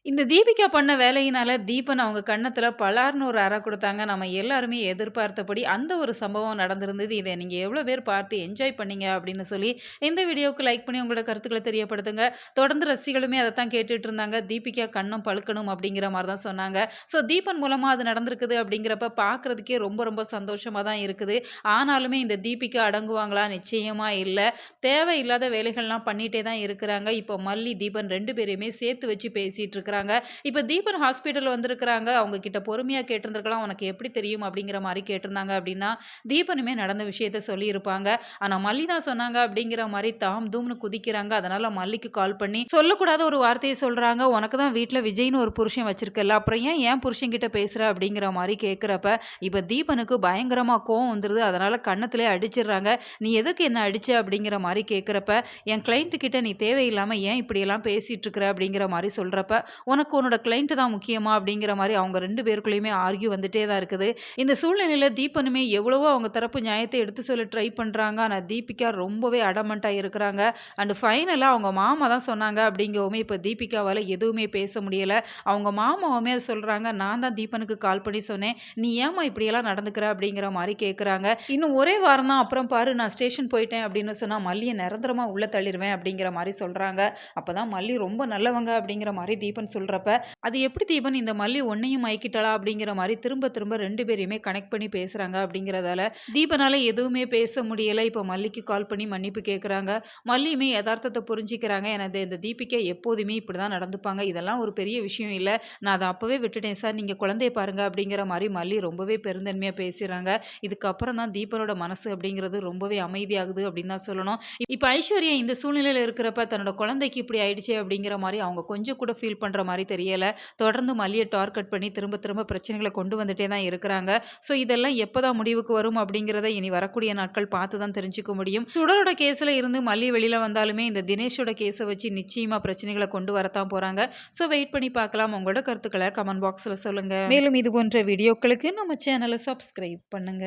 இந்த தீபிகா பண்ண வேலையினால தீபன் அவங்க கன்னத்துல பலார்ன்னு ஒரு அறை குடுத்தாங்க. நம்ம எல்லாருமே எதிர்பார்த்தபடி அந்த ஒரு சம்பவம் நடந்திருந்தது. இத நீங்க எவ்வளோ பேர் பார்த்து என்ஜாய் பண்ணீங்க அப்படின்னு சொல்லி, இந்த வீடியோவுக்கு லைக் பண்ணி உங்களோட கருத்துக்கள தெரியப்படுத்துங்க. தொடர்ந்து ரசிகளுமே அதத்தான் கேட்டுட்டு இருந்தாங்க. தீபிகா கன்னம் பழுக்கணும் அப்படிங்கிற மாரி தான் சொன்னாங்க. ஸோ தீபன் மூலமா அது நடந்திருக்குது அப்படிங்கிறப்ப பார்க்கறதுக்கே ரொம்ப ரொம்ப சந்தோஷமா தான் இருக்குது. ஆனாலுமே இந்த தீபிகா அடங்குவாங்களா? நிச்சயமா இல்ல. தேவையில்லாத வேலைகள்லாம் பண்ணிட்டே தான் இருக்கிறாங்க. இப்போ மல்லி, தீபன் 2 பேரையுமே சேர்த்து வச்சு பேசிட்டு இருக்கிறாங்க. இப்ப தீபன் ஹாஸ்பிட்டல் வந்திருக்கிறாங்க. அவங்க கிட்ட பொறுமையா கேட்டிருந்திருக்கலாம். "உனக்கு எப்படி தெரியும்?" அப்படிங்கிற மாரி கேட்டிருந்தாங்க அப்படின்னா, தீபனுமே நடந்த விஷயத்த சொல்லியிருப்பாங்க. ஆனா மல்லி தான் சொன்னாங்க அப்படிங்கிற மாரி தாம் தூம்னு குதிக்கிறாங்க. அதனால மல்லிக்கு கால் பண்ணி சொல்லக்கூடாத ஒரு வார்த்தைய சொல்றாங்க. "உனக்கு தான் வீட்ல விஜய்ன்னு ஒரு புருஷன் வச்சிருக்கல்ல. அப்புறம் ஏன் என் புருஷன்கிட்ட பேசுற?" அப்படிங்கிற மாரி கேட்கிறப்ப, இப்ப தீபனுக்கு பயங்கரமா கோவம் வந்துருது. அதனால கன்னத்திலே அடிச்சிடுறாங்க. "நீ எதுக்கு என்ன அடிச்ச?" அப்படிங்கிற மாரி கேட்கிறப்ப, "என் கிளையண்ட் கிட்ட நீ தேவையில்லாம ஏன் இப்படியெல்லாம் பேசிட்டு இருக்கிற?" அப்படிங்கிற மாரி சொல்றப்ப, "உனக்கு உன்னோட கிளையண்ட் தான் முக்கியமா?" அப்படிங்கிற மாரி அவங்க 2 பேருக்குள்ளயுமே ஆர்க்யூ வந்துட்டே தான் இருக்குது. இந்த சூழ்நிலையில தீபனுமே எவ்வளவோ அவங்க தரப்பு நியாயத்த எடுத்து சொல்ல ட்ரை பண்றாங்க. ஆனா தீபிகா ரொம்பவே அடமன்ட்டா இருக்கிறாங்க. அண்ட் ஃபைனலா அவங்க மாமா தான் சொன்னாங்க அப்படிங்கவுமே இப்ப தீபிகாவால எதுவுமே பேச முடியல. அவங்க மாமாவுமே அத சொல்றாங்க. "நான் தான் தீபனுக்கு கால் பண்ணி சொன்னேன். நீ ஏம்மா இப்படியெல்லாம் நடந்துக்கிற?" அப்படிங்கிற மாரி கேட்குறாங்க. "இன்னும் ஒரே வாரம் தான். அப்புறம் பாரு நான் ஸ்டேஷன் போயிட்டேன் அப்படின்னு சொன்னா மல்லிய நிரந்தரமா உள்ள தள்ளிருவேன்." அப்படிங்கிற மாரி சொல்றாங்க. அப்பதான் மல்லி ரொம்ப நல்லவங்க அப்படிங்கிற மாரி தீபன் சொல்றப்ப, "அது எப்படி தீபன் இந்த மல்லி உன்னையும் மயக்கிட்டாளா?" அப்படிங்கிற மாரி திரும்ப திரும்ப 2 பேரையுமே கனெக்ட் பண்ணி பேசுறாங்க அப்படிங்கிறதால, தீபனால எதுவுமே பேச முடியல. இப்ப மல்லிக்கு கால் பண்ணி மன்னிப்பு கேட்குறாங்க. மல்லியுமே எதார்த்தத்த புரிஞ்சுக்கிறாங்க. எனது இந்த தீபிகா எப்போதுமே இப்படிதான் நடந்துப்பாங்க. இதெல்லாம் ஒரு பெரிய விஷயம் இல்ல. நான் அத அப்பவே விட்டுட்டேன் சார். நீங்க குழந்தைய பாருங்க அப்படிங்கிற மாரி மல்லி ரொம்பவே பெருந்தன்மையா பேசுறாங்க. இதுக்கப்புறம் தான் தீபனோட மனசு அப்படிங்கிறது ரொம்பவே அமைதியாகுது அப்படின்னு தான் சொல்லணும். இப்ப ஐஸ்வர்யா இந்த சூழ்நிலையில இருக்கிறப்ப தன்னோட குழந்தைக்கு இப்படி ஆயிடுச்சே அப்படிங்கிற மாரி அவங்க கொஞ்சம் கூட ஃபீல் பண்ற மாரி தெரியல. தொடர்ந்து மல்லிய டார்கெட் பண்ணி திரும்ப திரும்ப பிரச்சனைகள கொண்டு வந்துட்டே தான் இருக்கிறாங்க. ஸோ இதெல்லாம் எப்பதான் முடிவுக்கு வரும் அப்படிங்கிறத இனி வரக்கூடிய நாட்கள் பார்த்து தான் தெரிஞ்சுக்க முடியும். சுடரோட கேஸ்ல இருந்து மல்லி வெளியில வந்தாலுமே இந்த தினேஷோட கேஸ வச்சு நிச்சயமா பிரச்சனைகள கொண்டு வரத்தான் போறாங்க. ஸோ வெயிட் பண்ணி பார்க்கலாம். உங்களோட கருத்துக்கள கமெண்ட் பாக்ஸ்ல சொல்லுங்க. மேலும் இது போன்ற வீடியோக்களுக்கு நம்ம சேனல சப்ஸ்கிரைப் பண்ணுங்க.